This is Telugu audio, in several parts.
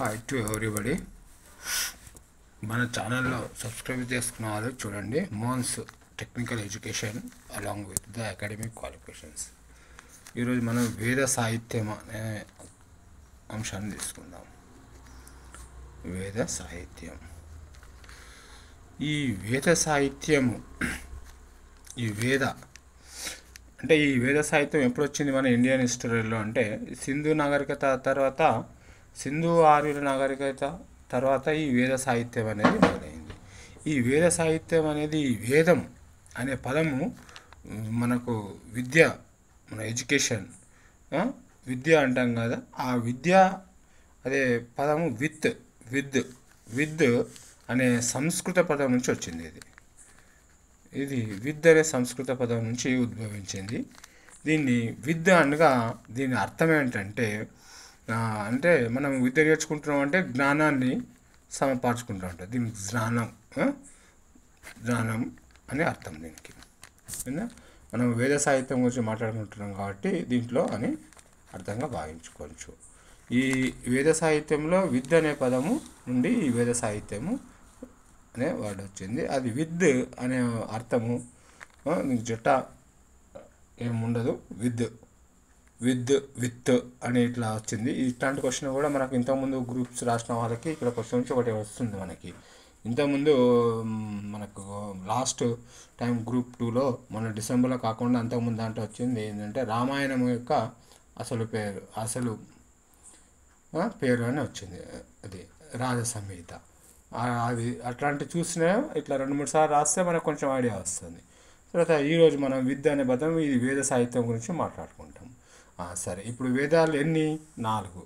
Hi to everybody. మన ఛానల్లో సబ్స్క్రైబ్ చేసుకున్న వాళ్ళు చూడండి. మోన్స్ technical education along with the academic qualifications. ఈరోజు మనం వేద సాహిత్యం అనే అంశాన్ని తీసుకుందాం. వేద సాహిత్యం. ఈ వేద సాహిత్యము ఈ వేద సాహిత్యం ఎప్పుడు వచ్చింది మన ఇండియన్ హిస్టరీలో అంటే సింధు నాగరికత తర్వాత, సింధు ఆర్యుల నాగరికత తర్వాత ఈ వేద సాహిత్యం అనేది మొదలైంది. ఈ వేద సాహిత్యం అనేది వేదం అనే పదము మనకు విద్య, మన ఎడ్యుకేషన్, విద్య అంటాం కదా, ఆ విద్య అదే పదము విద్ అనే సంస్కృత పదం నుంచి వచ్చింది. ఇది విద్ అనే సంస్కృత పదం నుంచి ఉద్భవించింది. దీన్ని విద్ అనగా దీని అర్థం ఏంటంటే అంటే మనం విద్య నేర్చుకుంటున్నాం అంటే జ్ఞానాన్ని సమపార్చుకుంటూ ఉంటాం. దీనికి జ్ఞానం అనే అర్థం దీనికి. మనం వేద సాహిత్యం గురించి మాట్లాడుకుంటున్నాం కాబట్టి దీంట్లో అని అర్థంగా భావించుకోవచ్చు. ఈ వేద సాహిత్యంలో విద్ అనే పదము నుండి ఈ వేద సాహిత్యము అనే వర్డ్ వచ్చింది. అది విద్ అనే అర్థము జట్ట ఏముండదు, విత్ అని ఇట్లా వచ్చింది. ఇట్లాంటి క్వశ్చన్ కూడా మనకు ఇంతకుముందు గ్రూప్స్ రాసిన వాళ్ళకి ఇక్కడ క్వశ్చన్ నుంచి ఒకటి వస్తుంది. మనకి ఇంతకుముందు మనకు లాస్ట్ టైం గ్రూప్ 2లో మన డిసెంబర్లో కాకుండా అంతకుముందు దాంట్లో వచ్చింది ఏంటంటే రామాయణం యొక్క అసలు పేరు అని వచ్చింది. అది రాజసంహిత. అది అట్లాంటి చూసినా ఇట్లా 2-3 సార్లు రాస్తే మనకు కొంచెం ఐడియా వస్తుంది. తర్వాత ఈరోజు మనం విద్య అనే పదం ఇది వేద సాహిత్యం గురించి మాట్లాడుకుంటాం. సరే, ఇప్పుడు వేదాలు ఎన్ని? 4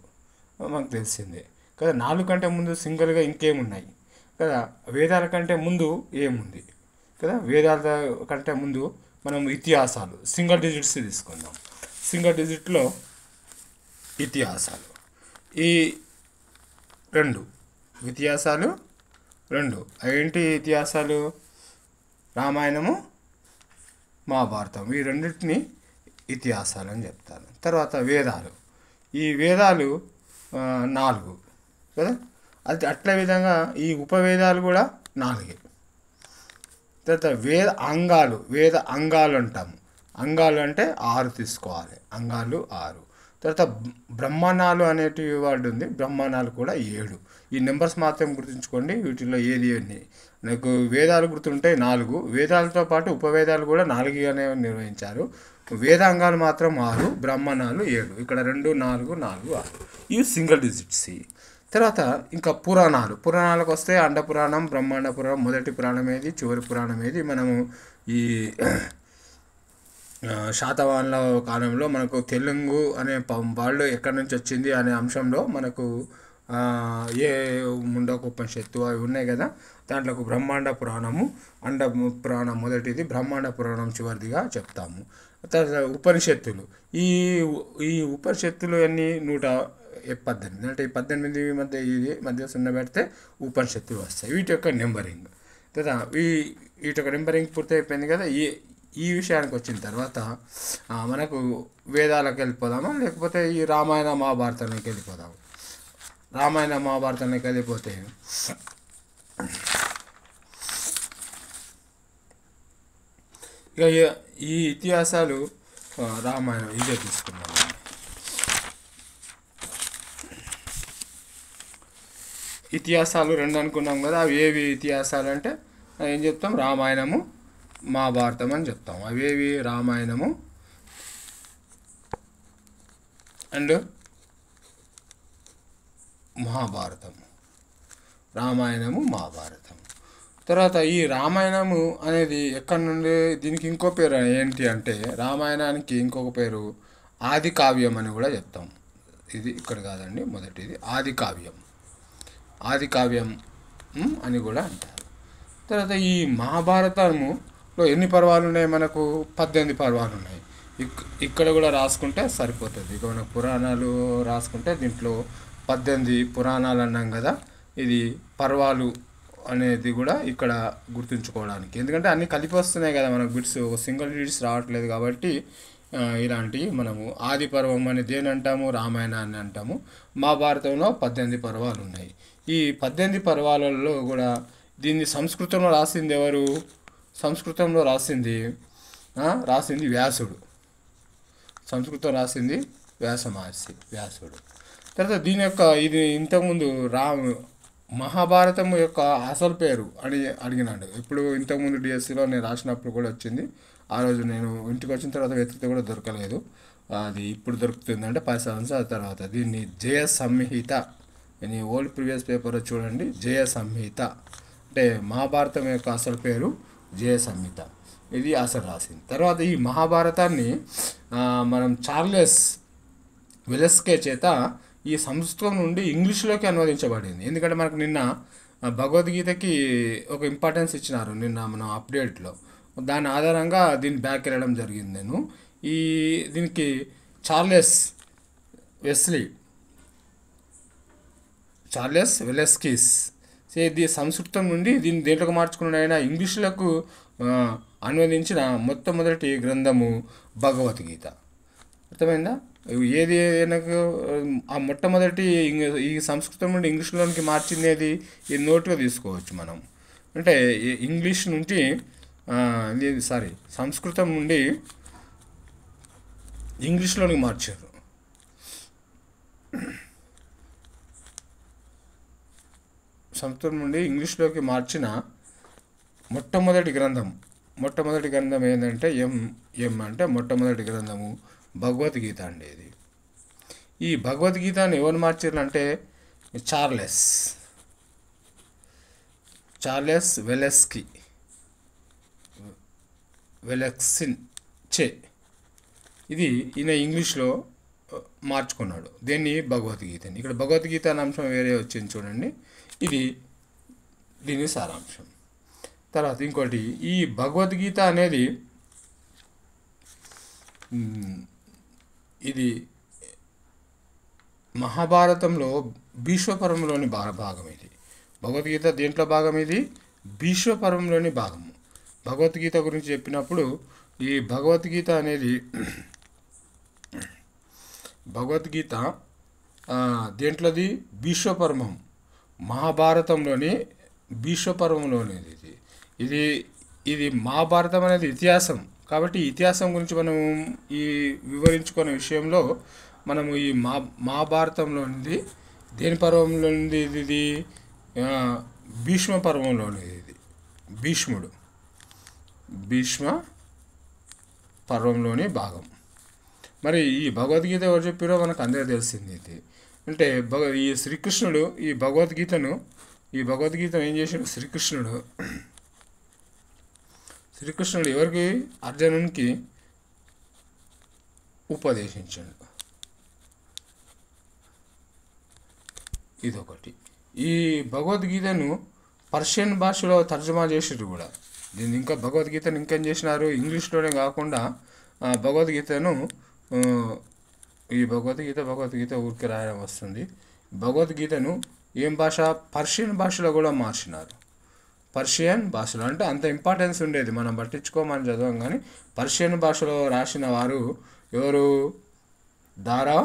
మనకు తెలిసిందే కదా. 4 కంటే ముందు సింగిల్గా ఇంకేమున్నాయి కదా. వేదాల కంటే ముందు ఏముంది కదా. వేదాల కంటే ముందు మనం ఇతిహాసాలు సింగిల్ డిజిట్స్ తీసుకుందాం. సింగిల్ డిజిట్లో ఇతిహాసాలు ఈ 2 ఇతిహాసాలు 2 ఏంటి ఇతిహాసాలు? రామాయణము, మహాభారతం. ఈ రెండింటిని ఇతిహాసాలు అని చెప్తారు. తర్వాత వేదాలు. ఈ వేదాలు 4 కదా. అది అట్లే విధంగా ఈ ఉపవేదాలు కూడా 4. తర్వాత వేద అంగాలు అంటాము. అంగాలు అంటే 6 తీసుకోవాలి. అంగాలు 6. తర్వాత బ్రహ్మాండాలు అనేటివి వర్డ్ ఉంది. బ్రహ్మాండాలు కూడా 7. ఈ నెంబర్స్ మాత్రం గుర్తుంచుకోండి. వీటిల్లో ఏది అని నాకు వేదాలు గుర్తుంటాయి 4. వేదాలతో పాటు ఉపవేదాలు కూడా 4గానే నిర్వహించారు. వేదాంగాలు మాత్రం 6, బ్రహ్మాండాలు 7. ఇక్కడ 2, 4, 4, 6 ఇవి సింగిల్ డిజిట్స్. తర్వాత ఇంకా పురాణాలకు వస్తే అండపురాణం, బ్రహ్మాండ పురాణం, మొదటి పురాణం ఏది, చివరి పురాణం ఏది. మనము ఈ శాతవాహనుల కాలంలో మనకు తెలుగు అనే వాళ్ళు ఎక్కడి నుంచి వచ్చింది అనే అంశంలో మనకు ఏ ముండకోపనిషత్తు అవి ఉన్నాయి కదా. దాంట్లోకి బ్రహ్మాండ పురాణము, అండ పురాణం మొదటిది, బ్రహ్మాండ పురాణం చివరిదిగా చెప్తాము. తర్వాత ఉపనిషత్తులు. ఈ ఉపనిషత్తులు అన్నీ 118 అంటే 18 మధ్య 0 పెడితే ఉపనిషత్తులు వస్తాయి. వీటి యొక్క నెంబరింగ్. తర్వాత వీటి యొక్క నెంబరింగ్ పూర్తి అయిపోయింది కదా. ఈ విషయానికి వచ్చిన తర్వాత మనకు వేదాలకు వెళ్ళిపోదామా, లేకపోతే ఈ రామాయణ మహాభారతానికి వెళ్ళిపోదాము. రామాయణ మహాభారతానికి వెళ్ళిపోతే ఇక ఈ ఇతిహాసాలు రామాయణం ఇదే తీసుకున్నాము. ఇతిహాసాలు 2 అనుకున్నాం కదా. అవి ఏవి ఇతిహాసాలు అంటే ఏం చెప్తాం? రామాయణము, మహాభారతం అని చెప్తాం. అవేవి? రామాయణము అండ్ మహాభారతం. రామాయణము, మహాభారతం. తర్వాత ఈ రామాయణము అనేది ఎక్కడి నుండి? దీనికి ఇంకో పేరు ఏంటి అంటే రామాయణానికి ఇంకొక పేరు ఆది కావ్యం అని కూడా చెప్తాం. ఇది ఇక్కడ కాదండి, మొదటిది ఆది కావ్యం అని కూడా అంటారు. తర్వాత ఈ మహాభారతములో ఎన్ని పర్వాలు ఉన్నాయి? మనకు 18 పర్వాలు ఉన్నాయి. ఇక్కడ కూడా రాసుకుంటే సరిపోతుంది. ఇక మనకు పురాణాలు రాసుకుంటే దీంట్లో 18 పురాణాలు అన్నాం కదా. ఇది పర్వాలు అనేది కూడా ఇక్కడ గుర్తుంచుకోవడానికి, ఎందుకంటే అన్నీ కలిపి వస్తున్నాయి కదా మనకు బిట్స్, సింగిల్ డిజిట్స్ రావట్లేదు కాబట్టి ఇలాంటివి మనము ఆది పర్వం అని దేని అంటాము, రామాయణాన్ని అంటాము. మహాభారతంలో 18 పర్వాలు ఉన్నాయి. ఈ 18 పర్వాలలో కూడా దీన్ని సంస్కృతంలో రాసింది ఎవరు? సంస్కృతంలో రాసింది వ్యాసుడు. సంస్కృతం రాసింది వ్యాసుడు. తర్వాత దీని యొక్క ఇది ఇంతకుముందు మహాభారతం యొక్క అసలు పేరు అని అడిగినాడు. ఇప్పుడు ఇంతకుముందు డిఎస్సిలో నేను రాసినప్పుడు కూడా వచ్చింది. ఆ రోజు నేను ఇంటికి వచ్చిన తర్వాత వెతికితే కూడా దొరకలేదు. అది ఇప్పుడు దొరుకుతుందంటే 10 సంవత్సరాల తర్వాత. దీన్ని జయ సంహిత అని ఓల్డ్ ప్రీవియస్ పేపర్ చూడండి. జయ సంహిత అంటే మహాభారతం యొక్క అసలు పేరు జయ సంహిత. ఇది అసలు రాసింది. తర్వాత ఈ మహాభారతాన్ని మనం చార్లెస్ వెలెస్కే చేత ఈ సంస్కృతం నుండి ఇంగ్లీష్లోకి అనువదించబడింది. ఎందుకంటే మనకు నిన్న భగవద్గీతకి ఒక ఇంపార్టెన్స్ ఇచ్చినారు నిన్న మనం అప్డేట్లో. దాని ఆధారంగా దీన్ని బ్యాక్ వెళ్ళడం జరిగింది. నేను దీనికి చార్లెస్ వెలెస్కిస్ ఇది సంస్కృతం నుండి దీన్ని దేంట్లోకి మార్చుకున్నాడు ఆయన? ఇంగ్లీష్లకు అనువదించిన మొట్టమొదటి గ్రంథము భగవద్గీత. అర్థమైందా? ఏది నాకు ఆ మొట్టమొదటి ఈ సంస్కృతం నుండి ఇంగ్లీష్లోనికి మార్చింది ఈ నోట్గా తీసుకోవచ్చు మనం. అంటే ఇంగ్లీష్ నుంచి సంస్కృతం నుండి ఇంగ్లీష్లోనికి మార్చారు. సంస్కృతం నుండి ఇంగ్లీష్లోకి మార్చిన మొట్టమొదటి గ్రంథం ఏంటంటే ఎం అంటే మొట్టమొదటి గ్రంథము భగవద్గీత అండి. ఇది ఈ భగవద్గీతని ఎవరు మార్చారంటే చార్లెస్ వెలెక్సిన్ చే ఇది ఈయన ఇంగ్లీష్లో మార్చుకున్నాడు దీన్ని భగవద్గీతని. ఇక్కడ భగవద్గీత అనే అంశం వేరే వచ్చింది చూడండి. ఇది దీని సారాంశం. తర్వాత ఇంకోటి ఈ భగవద్గీత అనేది ఇది మహాభారతంలో భీష్మపర్వంలోని భాగం. ఇది భగవద్గీత దేంట్లో భాగం? ఇది భీష్మపర్వంలోని భాగము. భగవద్గీత గురించి చెప్పినప్పుడు ఈ భగవద్గీత అనేది దేంట్లోది? భీష్మపర్వం, మహాభారతంలోని భీష్మపర్వంలోనిది. ఇది మహాభారతం అనేది ఇతిహాసం కాబట్టి ఇతిహాసం గురించి మనం ఈ వివరించుకునే విషయంలో మనము ఈ మహాభారతంలోనిది దేని పర్వంలోనిది? ఇది భీష్మ పర్వంలోనిది. ఇది భీష్మ పర్వంలోని భాగం. మరి ఈ భగవద్గీత ఎవరు చెప్పారో మనకు అందరికీ తెలిసింది. ఇది అంటే ఈ శ్రీకృష్ణుడు ఈ భగవద్గీతను ఏం చేశాడు? శ్రీకృష్ణుడు ఎవరికి? అర్జునునికి ఉపదేశించాడు. ఇదొకటి. ఈ భగవద్గీతను పర్షియన్ భాషలో తర్జుమా చేసారు కూడా. దీన్ని ఇంకా భగవద్గీతను ఇంకేం చేసినారు? ఇంగ్లీష్లోనే కాకుండా భగవద్గీతను ఈ భగవద్గీత ఊరికే రాయడం వస్తుంది. భగవద్గీతను ఏం భాష? పర్షియన్ భాషలో కూడా మార్చినారు. పర్షియన్ భాషలో అంటే అంత ఇంపార్టెన్స్ ఉండేది, మనం పట్టించుకోమని చదవం. కానీ పర్షియన్ భాషలో రాసిన వారు ఎవరు? దారా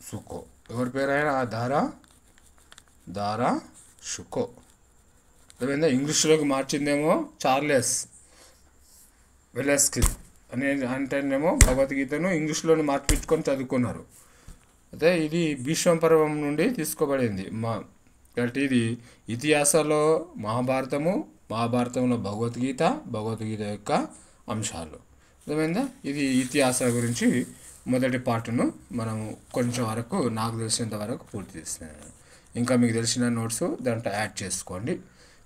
షుకో. ఎవరి పేరైనా దారా షుకో. అదేవిధంగా ఇంగ్లీష్లోకి మార్చిందేమో చార్లెస్ వెలెస్కిస్ అంటేనేమో భగవద్గీతను ఇంగ్లీష్లోని మార్పించుకొని చదువుకున్నారు. అయితే ఇది భీష్మ పర్వం నుండి తీసుకోబడింది. కాబట్టి ఇది ఇతిహాసాల్లో మహాభారతంలో భగవద్గీత యొక్క అంశాలు. అర్థమైందా? ఇది ఇతిహాస గురించి మొదటి పార్ట్ను మనము కొంచెం వరకు నాకు తెలిసినంత వరకు పూర్తి చేస్తున్నాను. ఇంకా మీకు తెలిసిన నోట్స్ దాంట్లో యాడ్ చేసుకోండి.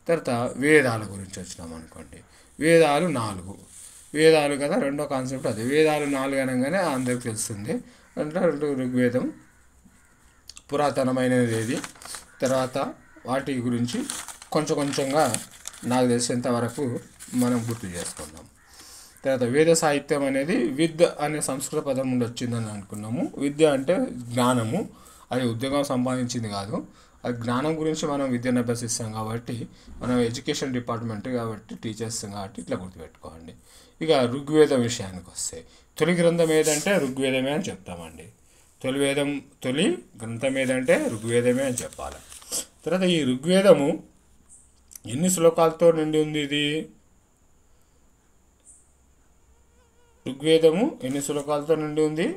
తర్వాత వేదాల గురించి వచ్చినాం అనుకోండి. వేదాలు 4 వేదాలు కదా, రెండో కాన్సెప్ట్ అదే. వేదాలు 4 అనగానే అందరికి తెలుస్తుంది. అంటే ఋగ్వేదం పురాతనమైనది ఏది, తర్వాత వాటి గురించి కొంచెంగా నాకు తెలిసినంత వరకు మనం గుర్తు చేసుకుందాం. తర్వాత వేద సాహిత్యం అనేది విద్ అనే సంస్కృత పదం నుండి వచ్చిందని అనుకున్నాము. విద్య అంటే జ్ఞానము, అది ఉద్యోగం సంపాదించింది కాదు. అది జ్ఞానం గురించి మనం విద్యను అభ్యసిస్తాం కాబట్టి మనం ఎడ్యుకేషన్ డిపార్ట్మెంట్ కాబట్టి టీచర్స్ కాబట్టి ఇట్లా గుర్తుపెట్టుకోండి. ఇక ఋగ్వేదం విషయానికి వస్తే తొలి గ్రంథం ఏదంటే ఋగ్వేదమే అని చెప్తామండి. తొలి గ్రంథం ఏదంటే ఋగ్వేదమే అని చెప్పాలి. తర్వాత ఈ ఋగ్వేదము ఎన్ని శ్లోకాలతో నిండి ఉంది? ఋగ్వేదము ఎన్ని శ్లోకాలతో నిండి ఉంది?